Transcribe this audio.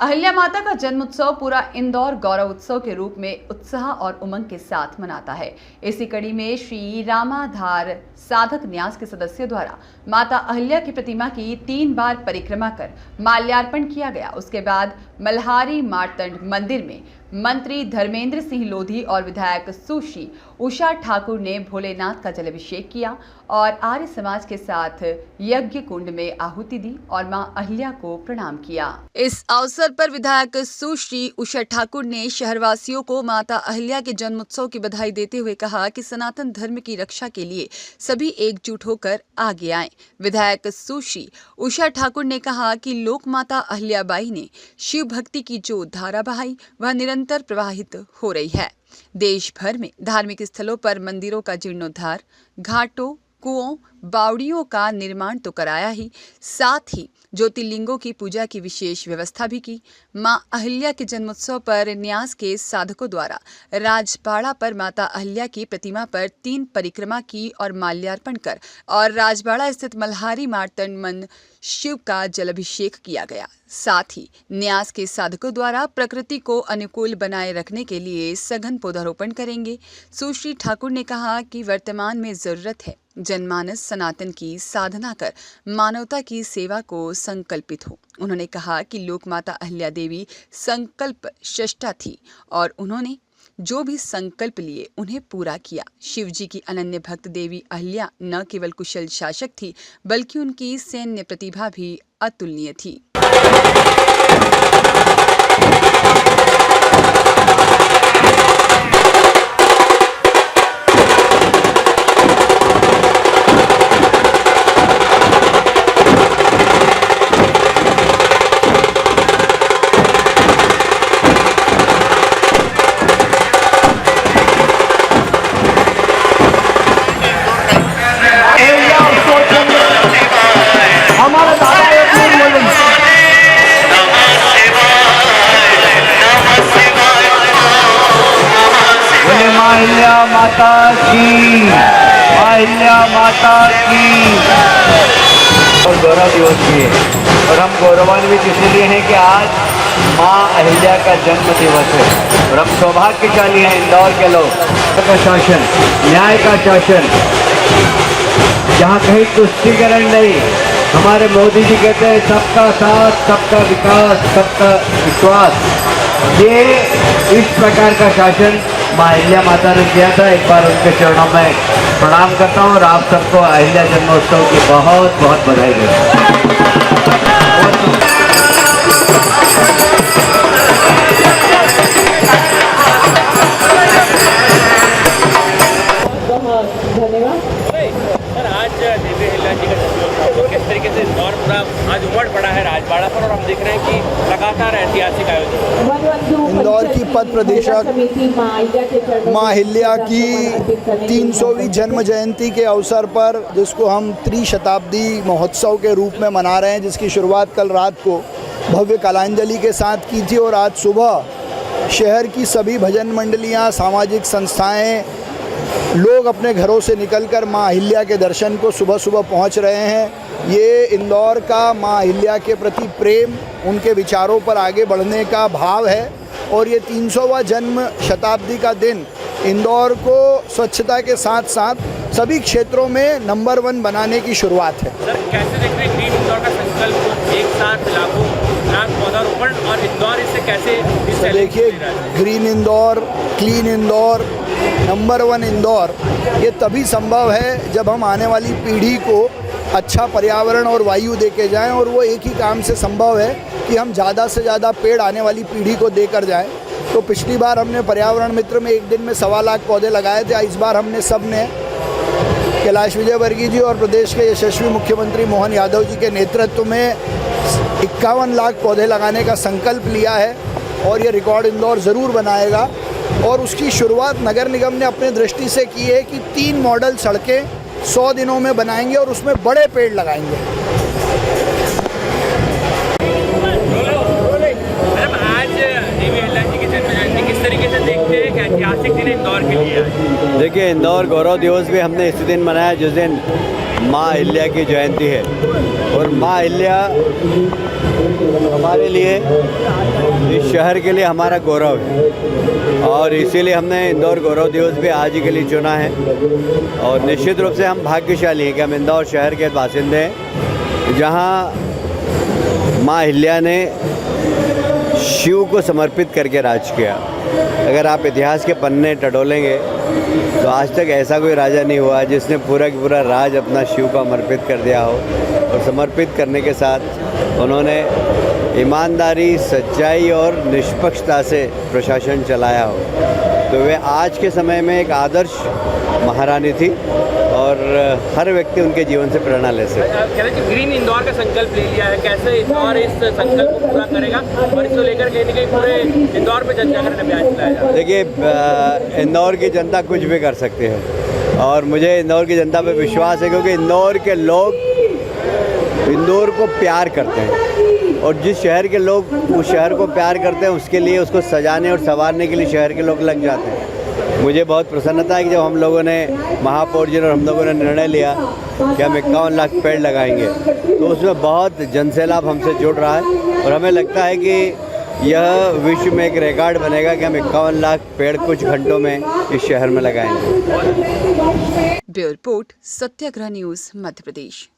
अहिल्या माता का जन्म उत्सव पूरा इंदौर गौरव उत्सव के रूप में उत्साह और उमंग के साथ मनाता है। इसी कड़ी में श्री रामाधार साधक न्यास के सदस्यों द्वारा माता अहिल्या की प्रतिमा की 3 बार परिक्रमा कर माल्यार्पण किया गया। उसके बाद मल्हारी मार्तंड मंदिर में मंत्री धर्मेंद्र सिंह लोधी और विधायक सुश्री उषा ठाकुर ने भोलेनाथ का जलाभिषेक किया और आर्य समाज के साथ यज्ञ कुंड में आहुति दी और मां अहिल्या को प्रणाम किया। इस अवसर पर विधायक सुश्री उषा ठाकुर ने शहरवासियों को माता अहिल्या के जन्मोत्सव की बधाई देते हुए कहा कि सनातन धर्म की रक्षा के लिए सभी एकजुट होकर आगे आएं। विधायक सुश्री उषा ठाकुर ने कहा कि लोक माता अहिल्याबाई ने शिव भक्ति की जो धारा बहाई वह निरंतर प्रवाहित हो रही है। देश भर में धार्मिक स्थलों पर मंदिरों का जीर्णोद्धार, घाटों, कुओं, बावड़ियों का निर्माण तो कराया ही, साथ ही ज्योतिर्लिंगों की पूजा की विशेष व्यवस्था भी की। मां अहिल्या के जन्मोत्सव पर न्यास के साधकों द्वारा राजबाड़ा पर माता अहिल्या की प्रतिमा पर 3 परिक्रमा की और माल्यार्पण कर और राजबाड़ा स्थित मल्हारी मार्तंड मन शिव का जलाभिषेक किया गया। साथ ही न्यास के साधकों द्वारा प्रकृति को अनुकूल बनाए रखने के लिए सघन पौधारोपण करेंगे। सुश्री ठाकुर ने कहा कि वर्तमान में जरूरत है जनमानस सनातन की साधना कर मानवता की सेवा को संकल्पित हो। उन्होंने कहा कि लोक माता अहिल्या देवी संकल्प श्रेष्ठा थी और उन्होंने जो भी संकल्प लिए उन्हें पूरा किया। शिव जी की अनन्य भक्त देवी अहिल्या न केवल कुशल शासक थी बल्कि उनकी सैन्य प्रतिभा भी अतुलनीय थी। अहिल्या माता की, अहिल्या माता की। और गौरव दिवस भी है और हम गौरवान्वित इसलिए हैं कि आज माँ अहिल्या का जन्म दिवस है और हम सौभाग्यशाली हैं इंदौर के लोग। का शासन, न्याय का शासन, जहाँ कहीं तुष्टिकरण नहीं। हमारे मोदी जी कहते हैं सबका साथ, सबका विकास, सबका विश्वास। ये इस प्रकार का शासन माँ अहिल्या माता ने किया था। एक बार उनके चरणों में प्रणाम करता हूँ और आप सबको अहिल्या जन्मोत्सव की बहुत बहुत बधाई देता हूँ। सर, आज देवी अहिल्या जी का जन्मोत्सव किस तरीके से इंदौर पूरा आज उमड़ पड़ा है राजबाड़ा पर और हम देख रहे हैं कि लगातार ऐतिहासिक आयोजन। इंदौर की पद प्रदेशक माँ अहिल्या की 300वीं जन्म जयंती के अवसर पर, जिसको हम त्रिशताब्दी महोत्सव के रूप में मना रहे हैं, जिसकी शुरुआत कल रात को भव्य कलांजलि के साथ की थी और आज सुबह शहर की सभी भजन मंडलियाँ, सामाजिक संस्थाएं, लोग अपने घरों से निकलकर माँ अहिल्या के दर्शन को सुबह सुबह पहुँच रहे हैं। ये इंदौर का माँ अहिल्या के प्रति प्रेम, उनके विचारों पर आगे बढ़ने का भाव है और ये 300वां जन्म शताब्दी का दिन इंदौर को स्वच्छता के साथ साथ सभी क्षेत्रों में नंबर 1 बनाने की शुरुआत है। सर, कैसे देख रहे हैं ग्रीन इंदौर का संकल्प, एक साथ लाख पौधारोपण और इंदौर इससे कैसे देखिए, green Indore, clean Indore, number 1 Indore, ये तभी संभव है जब हम आने वाली पीढ़ी को अच्छा पर्यावरण और वायु देके जाएं और वो एक ही काम से संभव है कि हम ज़्यादा से ज़्यादा पेड़ आने वाली पीढ़ी को देकर जाएं। तो पिछली बार हमने पर्यावरण मित्र में एक दिन में 1.25 लाख पौधे लगाए थे। इस बार हमने सब ने कैलाश विजयवर्गीय जी और प्रदेश के यशस्वी मुख्यमंत्री मोहन यादव जी के नेतृत्व में 51 लाख पौधे लगाने का संकल्प लिया है और ये रिकॉर्ड इंदौर ज़रूर बनाएगा। और उसकी शुरुआत नगर निगम ने अपने दृष्टि से की है कि 3 मॉडल सड़कें 100 दिनों में बनाएंगे और उसमें बड़े पेड़ लगाएंगे। आज देवी अहिल्या जी की जन्म जयंती किस तरीके से देखते हैं कि ऐतिहासिक दिन इंदौर के लिए? देखिए, इंदौर गौरव दिवस भी हमने इसी दिन मनाया जिस दिन माँ अहिल्या की जयंती है। और माँ अहिल्या हमारे लिए, इस शहर के लिए हमारा गौरव है और इसीलिए हमने इंदौर गौरव दिवस भी आज ही के लिए चुना है। और निश्चित रूप से हम भाग्यशाली हैं कि हम इंदौर शहर के बासिंदे हैं जहाँ माँ अहिल्या ने शिव को समर्पित करके राज किया। अगर आप इतिहास के पन्ने टटोलेंगे तो आज तक ऐसा कोई राजा नहीं हुआ जिसने पूरा का पूरा राज अपना शिव को समर्पित कर दिया हो। और समर्पित करने के साथ उन्होंने ईमानदारी, सच्चाई और निष्पक्षता से प्रशासन चलाया हो। तो वे आज के समय में एक आदर्श महारानी थी और हर व्यक्ति उनके जीवन से प्रेरणा ले सकता है। कह रहे हैं कि ग्रीन इंदौर का संकल्प ले लिया है, कैसे इंदौर इस संकल्प को पूरा करेगा और इसको लेकर कहीं ना कहीं पूरे इंदौर में चर्चा करने में आज लाया जा। देखिए, इंदौर की जनता कुछ भी कर सकती है और मुझे इंदौर की जनता पे विश्वास है क्योंकि इंदौर के लोग इंदौर को प्यार करते हैं और जिस शहर के लोग उस शहर को प्यार करते हैं उसके लिए उसको सजाने और संवारने के लिए शहर के लोग लग जाते हैं। मुझे बहुत प्रसन्नता है कि जब हम लोगों ने, महापौर जी और हम लोगों ने निर्णय लिया कि हम 51 लाख पेड़ लगाएंगे तो उसमें बहुत जनसैलाब हमसे जुड़ रहा है और हमें लगता है कि यह विश्व में एक रिकॉर्ड बनेगा कि हम 51 लाख पेड़ कुछ घंटों में इस शहर में लगाएंगे। ब्यूरो रिपोर्ट, सत्याग्रह न्यूज़, मध्य प्रदेश।